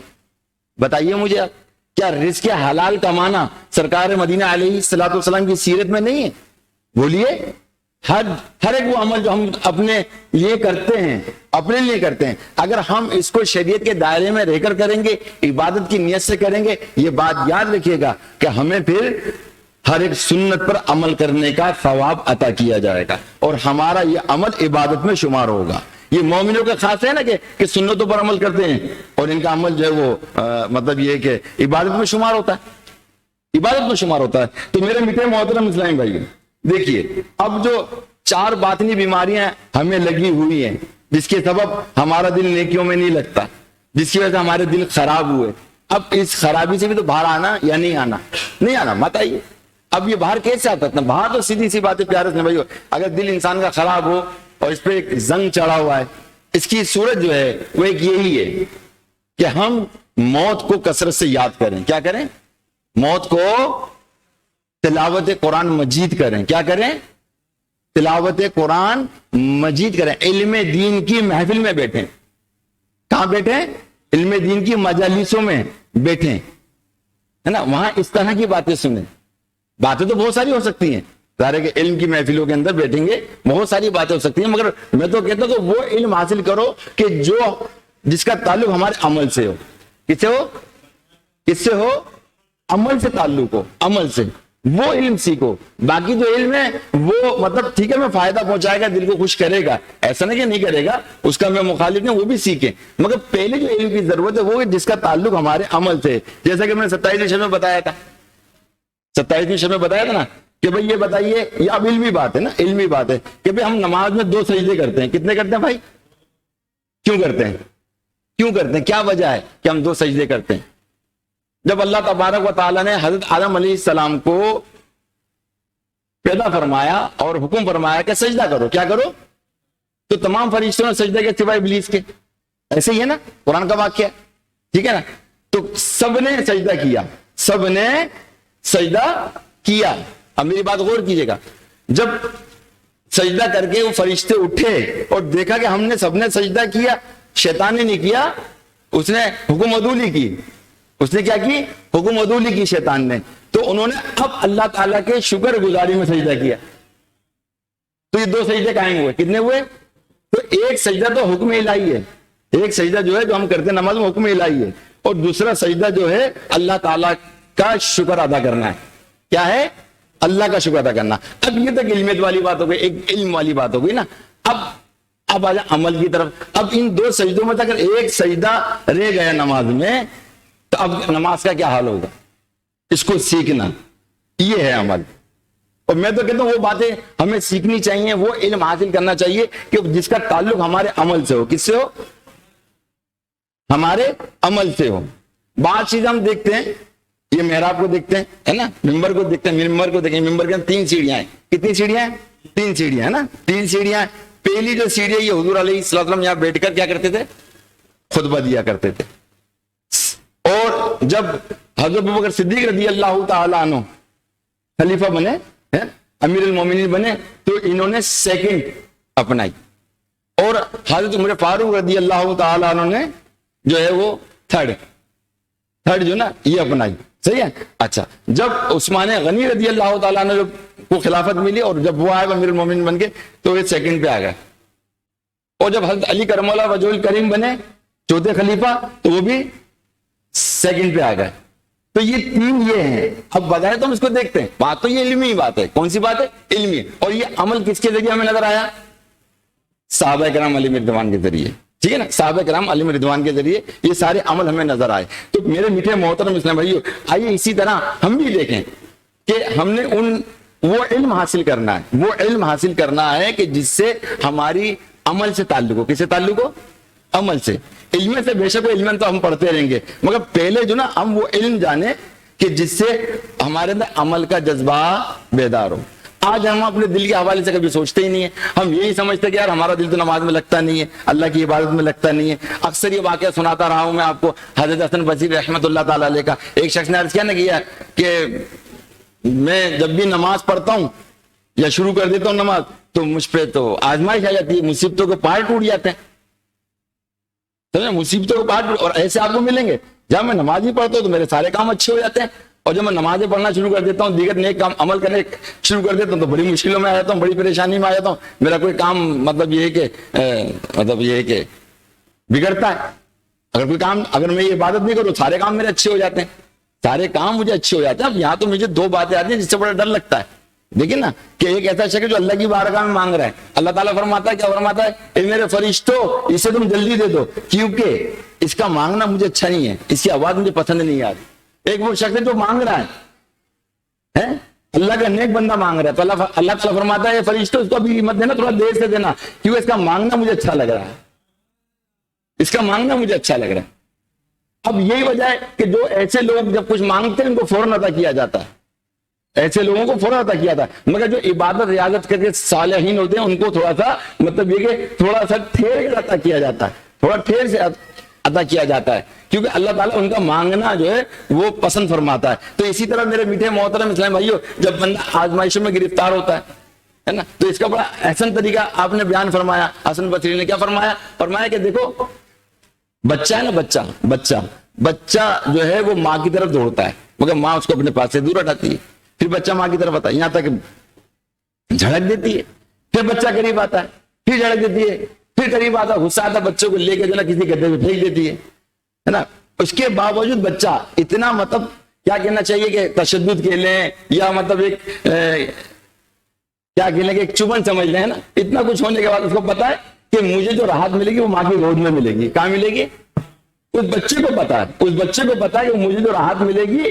بتائیے مجھے آپ، کیا رزق حلال کمانا سرکار مدینہ علیہ الصلوۃ والسلام کی سیرت میں نہیں ہے؟ بولیے۔ ہر ایک وہ عمل جو ہم اپنے لیے کرتے ہیں، اپنے لیے کرتے ہیں، اگر ہم اس کو شریعت کے دائرے میں رہ کر کریں گے، عبادت کی نیت سے کریں گے، یہ بات یاد رکھیے گا کہ ہمیں پھر ہر ایک سنت پر عمل کرنے کا ثواب عطا کیا جائے گا، اور ہمارا یہ عمل عبادت میں شمار ہوگا۔ یہ مومنوں کا خاص ہے نا کہ سنتوں پر عمل کرتے ہیں، اور ان کا عمل جو ہے وہ مطلب یہ ہے کہ عبادت میں شمار ہوتا ہے، عبادت میں شمار ہوتا ہے۔ تو میرے میٹھے محترم اسلام بھائی، دیکھیے اب جو 4 باطنی بیماریاں ہمیں لگی ہوئی ہیں، جس کے سبب ہمارا دل نیکیوں میں نہیں لگتا، جس کی وجہ سے ہمارے دل خراب ہوئے، اب اس خرابی سے بھی تو باہر آنا یا نہیں آنا؟ نہیں آنا، مت آئیے۔ اب یہ باہر کیسے آتا ہے؟ باہر تو سیدھی سی بات ہے پیارے سے بھائی، اگر دل انسان کا خراب ہو اور اس پہ ایک زنگ چڑھا ہوا ہے، اس کی صورت جو ہے وہ ایک یہی ہے کہ ہم موت کو کثرت سے یاد کریں۔ کیا کریں؟ موت کو تلاوت قرآن مجید کریں۔ کیا کریں؟ تلاوت قرآن مجید کریں۔ علم دین کی محفل میں بیٹھیں۔ کہاں بیٹھیں؟ علم دین کی مجالسوں میں بیٹھیں، ہے نا، وہاں اس طرح کی باتیں سنیں۔ باتیں تو بہت ساری ہو سکتی ہیں، ظاہر ہے کہ علم کی محفلوں کے اندر بیٹھیں گے بہت ساری باتیں ہو سکتی ہیں، مگر میں تو کہتا ہوں کہ وہ علم حاصل کرو کہ جس کا تعلق ہمارے عمل سے ہو۔ کس سے ہو؟ کس سے ہو؟ عمل سے تعلق ہو، عمل سے وہ علم سیکھو۔ باقی جو علم ہے وہ مطلب ٹھیک ہے میں فائدہ پہنچائے گا، دل کو خوش کرے گا، ایسا نہیں کہ نہیں کرے گا، اس کا میں مخالف نہیں، وہ بھی سیکھیں، مگر پہلے جو علم کی ضرورت ہے وہ جس کا تعلق ہمارے عمل سے، جیسا کہ میں نے 27ویں شب میں بتایا تھا، 27ویں شب میں بتایا تھا نا کہ بھائی یہ بتائیے، یہ اب علمی بات ہے نا، علمی بات ہے کہ بھائی ہم نماز میں 2 سجدے کرتے ہیں۔ کتنے کرتے ہیں بھائی؟ کیوں کرتے ہیں؟ کیوں کرتے ہیں؟ کیا وجہ ہے کہ ہم 2 سجدے کرتے ہیں؟ جب اللہ تبارک و تعالیٰ نے حضرت آدم علیہ السلام کو پیدا فرمایا اور حکم فرمایا کہ سجدہ کرو، کیا کرو؟ تو تمام فرشتوں نے سجدہ کے سوائے ابلیس کے، ایسے ہی ہے نا، قرآن کا واقعہ، ٹھیک ہے نا؟ تو سب نے سجدہ کیا، سب نے سجدہ کیا۔ اب میری بات غور کیجئے گا، جب سجدہ کر کے وہ فرشتے اٹھے اور دیکھا کہ ہم نے سب نے سجدہ کیا، شیطان نے نہیں کیا، اس نے حکم عدولی کی، اس نے کیا کی؟ حکم عدولی کی شیطان نے، تو انہوں نے اب اللہ تعالیٰ کے شکر گزاری میں سجدہ کیا، تو یہ 2 سجدے قائم ہوئے۔ کتنے ہوئے؟ تو ایک سجدہ تو حکم الہی ہے، ایک سجدہ جو ہے جو ہم کرتے ہیں نماز میں حکم الہی ہے، اور دوسرا سجدہ جو ہے اللہ تعالیٰ کا شکر ادا کرنا ہے۔ کیا ہے؟ اللہ کا شکر ادا کرنا۔ اب یہ تک علمیت والی بات ہو گئی، ایک علم والی بات ہو گئی نا، اب آ جائیں عمل کی طرف۔ اب ان 2 سجدوں میں اگر ایک سجدہ رہ گیا نماز میں، تو اب نماز کا کیا حال ہوگا؟ اس کو سیکھنا، یہ ہے عمل، اور میں تو کہتا ہوں وہ باتیں ہمیں سیکھنی چاہیے، وہ علم حاصل کرنا چاہیے کہ جس کا تعلق ہمارے عمل سے ہو. کس سے ہو؟ ہمارے عمل سے ہو. بعض چیزیں ہم دیکھتے ہیں، یہ محراب کو دیکھتے ہیں ہے نا، ممبر کو دیکھتے ہیں، ممبر کو دیکھیں، ممبر کے 3 سیڑھیاں ہیں. کتنی سیڑھیاں ہیں؟ 3 سیڑھیاں ہے نا، 3 سیڑھیاں ہیں. پہلی جو سیڑھی ہے یہ حضور علیہ الصلوۃ والسلام یہاں بیٹھ کر کیا کرتے تھے؟ خطبہ دیا کرتے تھے. اور جب حضرت ابوبکر صدیق رضی اللہ تعالی عنہ خلیفہ بنے، امیر المومنین بنے، تو انہوں نے سیکنڈ اپنائی، اور حضرت عمر فاروق رضی اللہ تعالی عنہ نے جو ہے وہ تھرڈ جو نا یہ اپنائی. صحیح ہے. اچھا، جب عثمان غنی رضی اللہ تعالیٰ عنہ کو خلافت ملی اور جب وہ آئے امیر المومنین بن کے تو یہ سیکنڈ پہ آ گئے. اور جب حضرت علی کرم اللہ وجہ الکریم بنے چوتھے خلیفہ تو وہ بھی سیکنڈ پہ آ گئے. تو یہ 3 یہ ہیں. اب بتائیں تو ہم اس کو دیکھتے ہیں، بات تو یہ علمی بات ہے. کون سی بات ہے؟ علمی. اور یہ عمل کس کے ذریعے ہمیں نظر آیا؟ صحابہ کرام علیہ رضوان کے ذریعے. ٹھیک ہے نا، صحابہ کرام علیہ رضوان کے ذریعے یہ سارے عمل ہمیں نظر آئے. تو میرے میٹھے محترم اسلام بھائیو، آئیے اسی طرح ہم بھی دیکھیں کہ ہم نے وہ علم حاصل کرنا ہے، وہ علم حاصل کرنا ہے کہ جس سے ہماری عمل سے تعلق ہو. کس سے تعلق ہو؟ عمل سے. علم سے بے شک علم تو ہم پڑھتے رہیں گے، مگر پہلے جو نا ہم وہ علم جانے کہ جس سے ہمارے اندر عمل کا جذبہ بیدار ہو. آج ہم اپنے دل کے حوالے سے کبھی سوچتے ہی نہیں ہے. ہم یہی سمجھتے کہ یار ہمارا دل تو نماز میں لگتا نہیں ہے، اللہ کی عبادت میں لگتا نہیں ہے. اکثر یہ واقعہ سناتا رہا ہوں میں آپ کو، حضرت حسن بصری رحمت اللہ تعالی علیہ کا. ایک شخص نے عرض کیا نا کیا کہ میں جب بھی نماز پڑھتا ہوں یا شروع کر دیتا ہوں نماز تو مجھ پہ تو آزمائش آ جاتی ہے، مصیبتوں کے پہاڑ ٹوٹ جاتے ہیں. مصیبتوں کے پہاڑ. اور ایسے آپ کو ملیں گے جب میں نماز ہی پڑھتا ہوں تو میرے سارے کام اچھے ہو جاتے ہیں، اور جب میں نمازیں پڑھنا شروع کر دیتا ہوں، دیگر نیک کام عمل کرنے شروع کر دیتا ہوں تو بڑی مشکلوں میں آ جاتا ہوں، بڑی پریشانی میں آ جاتا ہوں. میرا کوئی کام مطلب یہ ہے کہ بگڑتا ہے. اگر میں یہ عبادت نہیں کروں سارے کام میرے اچھے ہو جاتے ہیں، سارے کام مجھے اچھے ہو جاتے ہیں. اب یہاں تو مجھے 2 باتیں آتی ہیں جس سے بڑا ڈر لگتا ہے. دیکھیں نا کہ ایک ایسا شخص جو اللہ کی بارگاہ میں مانگ رہا ہے، اللہ تعالیٰ فرماتا ہے، کیا فرماتا ہے؟ اے میرے فرشتوں اسے تم جلدی دے دو کیونکہ اس کا مانگنا مجھے اچھا نہیں ہے، اس کی آواز مجھے پسند نہیں آ رہی. ایک وہ شخص ہے جو مانگ رہا ہے، اللہ کا نیک بندہ مانگ رہا ہے، تو اللہ تعالیٰ فرماتا ہے فرشتوں اس کو ابھی مت دینا، تھوڑا دیر سے دینا کیونکہ اس کا مانگنا مجھے اچھا لگ رہا ہے، اس کا مانگنا مجھے اچھا لگ رہا ہے. اب یہی وجہ ہے کہ جو ایسے لوگ جب کچھ مانگتے ہیں ان کو فوراً عطا کیا جاتا ہے، ایسے لوگوں کو فوراً عطا کیا جاتا ہے. مگر جو عبادت ریاضت کر کے صالحین ہوتے ہیں ان کو تھوڑا سا مطلب یہ کہ تھوڑا سا ٹھہر کر عطا کیا جاتا ہے، تھوڑا ٹھہر سے عطا کیا جاتا ہے کیونکہ اللہ تعالیٰ ان کا مانگنا جو ہے وہ پسند فرماتا ہے. تو اسی طرح میرے میٹھے محترم اسلام بھائیو، جب بندہ آزمائشوں میں گرفتار ہوتا ہے نا، تو اس کا بڑا احسن طریقہ آپ نے بیان فرمایا. حسن بصری نے کیا فرمایا؟ فرمایا کہ دیکھو بچہ ہے نا، بچہ جو ہے وہ ماں کی طرف دوڑتا ہے مگر ماں اس کو اپنے پاس سے دور ہٹاتی ہے. پھر بچہ ماں کی طرف آتا ہے یہاں تک جھڑک دیتی ہے، پھر بچہ قریب آتا ہے، پھر جھڑک دیتی ہے، پھر قریب آتا ہے، غصہ آتا ہے، بچوں کو لے کے جو نا کسی گڈھے میں پھینک دیتی ہے نا. اس کے باوجود بچہ اتنا مطلب کیا کہنا چاہیے کہ تشدد کھیلیں یا مطلب ایک کیا کہلیں کہ ایک چبن سمجھ لیں نا، اتنا کچھ ہونے کے بعد اس کو پتا ہے کہ مجھے جو راحت ملے گی وہ ماں کی گود میں ملے گی. کہاں ملے گی؟ اس بچے کو پتا ہے، اس بچے کو پتا ہے کہ مجھے جو راحت ملے گی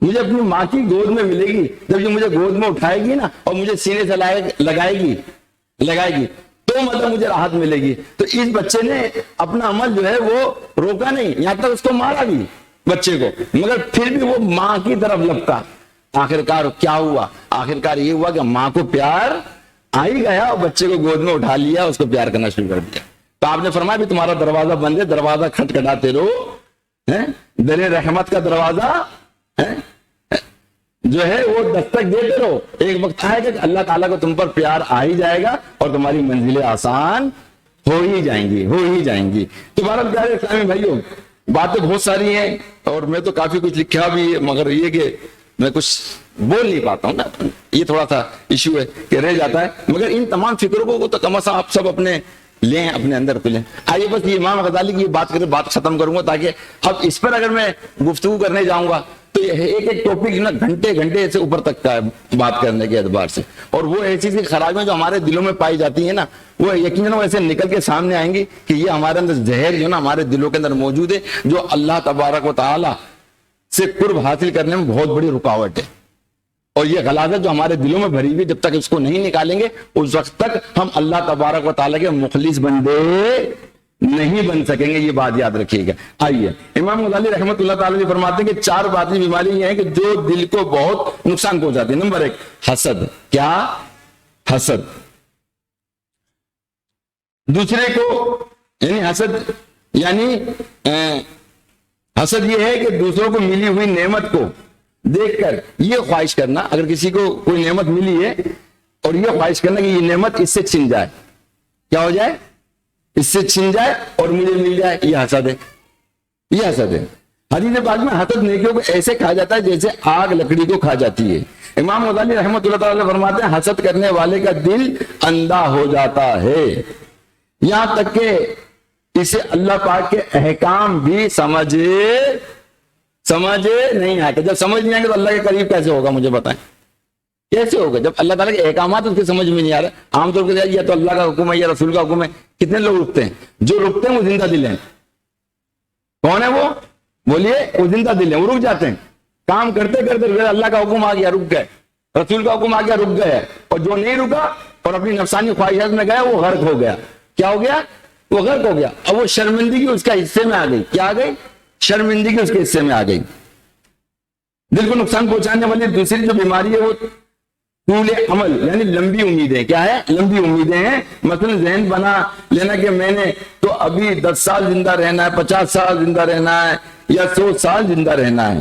مجھے اپنی ماں کی گود میں ملے گی. جب یہ مجھے گود میں اٹھائے گی نا اور مجھے سینے سے لگائے گی تو مطلب مجھے راحت ملے گی. تو اس بچے نے اپنا عمل جو ہے وہ روکا نہیں، یہاں تک اس کو مارا بھی بچے کو، مگر پھر بھی وہ ماں کی طرف لپکا. آخرکار کیا ہوا؟ آخرکار یہ ہوا کہ ماں کو پیار آ ہی گیا اور بچے کو گود میں اٹھا لیا، اس کو پیار کرنا شروع کر دیا. تو آپ نے فرمایا بھی تمہارا دروازہ بند ہے، دروازہ کھٹکھٹاتے رہو، در رحمت کا دروازہ جو ہے وہ دستک دیتے رہو. ایک وقت آئے گا کہ اللہ تعالیٰ کو تم پر پیار آ ہی جائے گا اور تمہاری منزلیں آسان ہو ہی جائیں گی. تمہارا پیارے اسلامی بھائیوں باتیں بہت ساری ہیں اور میں تو کافی کچھ لکھا بھی ہے، مگر یہ کہ میں کچھ بول نہیں پاتا ہوں نا، یہ تھوڑا سا ایشو ہے کہ رہ جاتا ہے. مگر ان تمام فکروں کو تو کم از کم آپ سب اپنے لیں، اپنے اندر کو لیں. آئیے بس یہ امام غزالی کی بات ختم کروں گا تاکہ اب اس پر اگر میں گفتگو کرنے جاؤں گا تو ایک ٹاپک نا گھنٹے سے اوپر تک کا ہے بات کرنے کے اعتبار سے. اور وہ ایسی سی خرابیاں جو ہمارے دلوں میں پائی جاتی ہیں نا وہ یقیناً ایسے نکل کے سامنے آئیں گی کہ یہ ہمارے اندر زہر جو نا ہمارے دلوں کے اندر موجود ہے، جو اللہ تبارک و تعالی سے قرب حاصل کرنے میں بہت بڑی رکاوٹ ہے. اور یہ غلاظت جو ہمارے دلوں میں بھری ہوئی، جب تک اس کو نہیں نکالیں گے اس وقت تک ہم اللہ تبارک و تعالیٰ کے مخلص بندے نہیں بن سکیں گے. یہ بات یاد رکھیے گا. آئیے امام غزالی رحمۃ اللہ تعالیٰ نے فرماتے ہیں کہ 4 باطنی بیماری یہ ہیں کہ جو دل کو بہت نقصان پہنچاتی ہے. نمبر 1 حسد. کیا؟ حسد. دوسرے کو یعنی حسد یہ ہے کہ دوسروں کو ملی ہوئی نعمت کو دیکھ کر یہ خواہش کرنا، اگر کسی کو کوئی نعمت ملی ہے اور یہ خواہش کرنا کہ یہ نعمت اس سے چھن جائے. کیا ہو جائے؟ اس سے چھن جائے اور مجھے مل جائے. یہ حسد ہے. یہ حسد ہے. حدیث پاک میں حسد نیکیوں کو ایسے کھا جاتا ہے جیسے آگ لکڑی کو کھا جاتی ہے. امام غزالی رحمۃ اللہ تعالی فرماتے ہیں حسد کرنے والے کا دل اندھا ہو جاتا ہے، یہاں تک کہ اسے اللہ پاک کے احکام بھی سمجھ نہیں آتے. جب سمجھ نہیں آئیں گے تو اللہ کے قریب کیسے ہوگا؟ مجھے بتائیں کیسے ہوگا جب اللہ تعالیٰ کے احکامات اس کی سمجھ میں نہیں آ رہا؟ عام طور پر یا تو اللہ کا حکم ہے یا رسول کا حکم ہے. کتنے لوگ رکتے ہیں؟ جو رکتے ہیں وہ زندہ دل ہیں. کون ہے وہ؟ بولیے. وہ زندہ دل ہیں، وہ رک جاتے ہیں. کام کرتے کرتے اللہ کا حکم آ گیا رک گئے، رسول کا حکم آ گیا رک گئے. اور جو نہیں رکا اور اپنی نفسانی خواہشات میں گیا وہ غرق ہو گیا. کیا ہو گیا؟ وہ غرق ہو گیا. اب وہ شرمندگی اس کا حصے میں آ گئی. کیا آ گئی؟ شرمندگی اس کے حصے میں آ گئی. دل کو نقصان پہنچانے والی دوسری جو بیماری ہے وہ طول عمل یعنی لمبی امیدیں. کیا ہے؟ لمبی امیدیں ہیں. مثلا ذہن بنا لینا کہ میں نے تو ابھی 10 سال زندہ رہنا ہے، 50 سال زندہ رہنا ہے یا 100 سال زندہ رہنا ہے.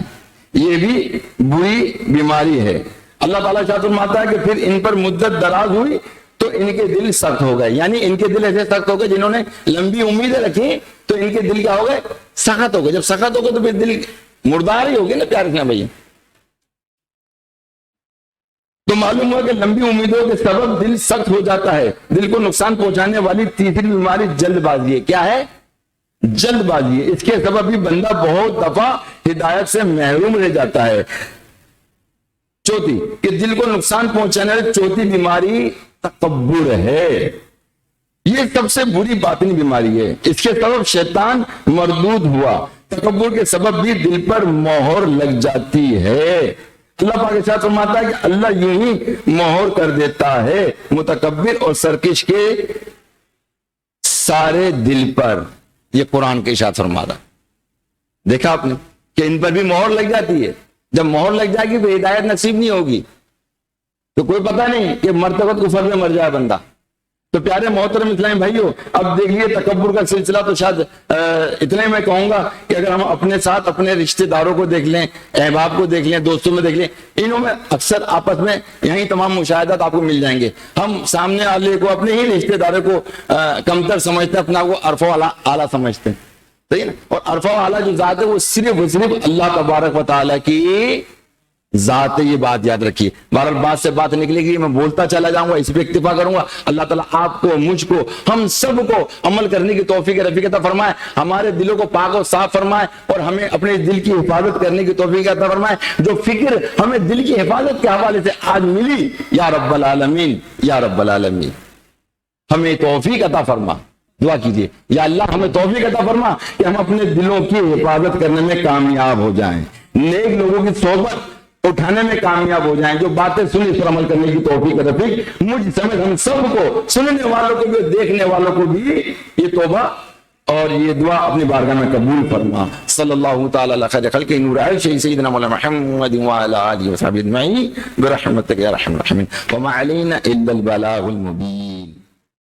یہ بھی بری بیماری ہے. اللہ تعالیٰ شاہ فرماتا ہے کہ پھر ان پر مدت دراز ہوئی تو ان کے دل سخت ہو گئے. یعنی ان کے دل ایسے سخت ہو گئے جنہوں نے لمبی امیدیں رکھی تو ان کے دل کیا ہو گئے؟ سخت ہو گئے. جب سخت ہو گئے تو پھر دل مردار ہی ہو گئے نا پیار سے بھائی. تو معلوم ہوا کہ لمبی امیدوں کے سبب دل سخت ہو جاتا ہے. دل کو نقصان پہنچانے والی تیسری بیماری جلد بازی ہے. کیا ہے؟ جلد بازی ہے. اس کے سبب بھی بندہ بہت دفعہ ہدایت سے محروم رہ جاتا ہے. چوتھی کہ دل کو نقصان پہنچانے والی چوتھی بیماری تکبر ہے. یہ سب سے بری باطنی بیماری ہے. اس کے سبب شیطان مردود ہوا. تکبر کے سبب بھی دل پر مہر لگ جاتی ہے. اللہ پاک ارشاد فرماتا ہے کہ اللہ یوں ہی مہر کر دیتا ہے متکبر اور سرکش کے سارے دل پر. یہ قرآن کے ارشاد فرماتا. دیکھا آپ نے کہ ان پر بھی مہر لگ جاتی ہے. جب مہر لگ جائے گی تو ہدایت نصیب نہیں ہوگی. تو کوئی پتہ نہیں کہ مرتبہ کفر میں مر جائے بندہ. تو پیارے محترم اسلامی بھائیو، اب دیکھیے تکبر کا سلسلہ تو شاید اتنے میں کہوں گا کہ اگر ہم اپنے ساتھ اپنے رشتہ داروں کو دیکھ لیں، احباب کو دیکھ لیں، دوستوں میں دیکھ لیں، انہوں میں اکثر آپس میں یہی تمام مشاہدات آپ کو مل جائیں گے. ہم سامنے والے کو اپنے ہی رشتہ داروں کو کمتر سمجھتے ہیں، اپنا کو عرف و اعلیٰ سمجھتے ہیں. صحیح نا؟ اور عرف و اعلیٰ جو ذات ہے وہ صرف اللہ تبارک و تعالیٰ کی ذات ہے. یہ بات یاد رکھیے. بہرحال بات سے بات نکلے گی، میں بولتا چلا جاؤں گا، اس پہ اکتفا کروں گا. اللہ تعالیٰ آپ کو، مجھ کو، ہم سب کو عمل کرنے کی توفیق رفیق عطا فرمائے. ہمارے دلوں کو پاک و صاف فرمائے اور ہمیں اپنے دل کی حفاظت کرنے کی توفیق عطا فرمائے. جو فکر ہمیں دل کی حفاظت کے حوالے سے آج ملی، یا رب العالمین، یا رب العالمین ہمیں توفیق عطا فرما. دعا کیجیے یا اللہ ہمیں توفیق عطا فرما کہ ہم اپنے دلوں کی حفاظت کرنے میں کامیاب ہو جائیں، نیک لوگوں کی صحبت اٹھانے میں کامیاب ہو جائیں، جو باتیں سنی اس پر عمل کرنے کی توفیق رفیق مجھ سمیت ہم سب کو، سننے والوں کو بھی اور دیکھنے والوں کو بھی یہ توبہ اور یہ دعا اپنی بارگاہ میں قبول فرما. صلی اللہ تعالی علی خیر خلق نور عرش سیدنا مولانا محمد وعلی آلہ وصحبہ اجمعین برحمتک یا ارحم الراحمین وما علینا الا البلاغ المبین.